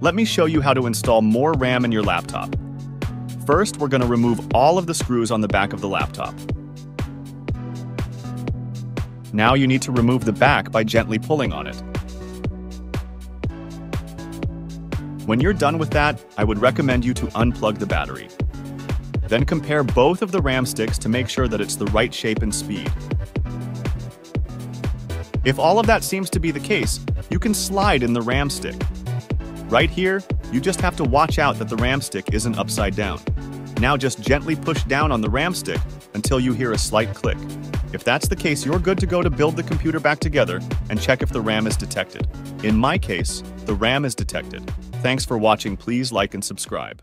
Let me show you how to install more RAM in your laptop. First, we're going to remove all of the screws on the back of the laptop. Now you need to remove the back by gently pulling on it. When you're done with that, I would recommend you to unplug the battery. Then compare both of the RAM sticks to make sure that it's the right shape and speed. If all of that seems to be the case, you can slide in the RAM stick. Right here, you just have to watch out that the RAM stick isn't upside down. Now just gently push down on the RAM stick until you hear a slight click. If that's the case, you're good to go to build the computer back together and check if the RAM is detected. In my case, the RAM is detected. Thanks for watching. Please like and subscribe.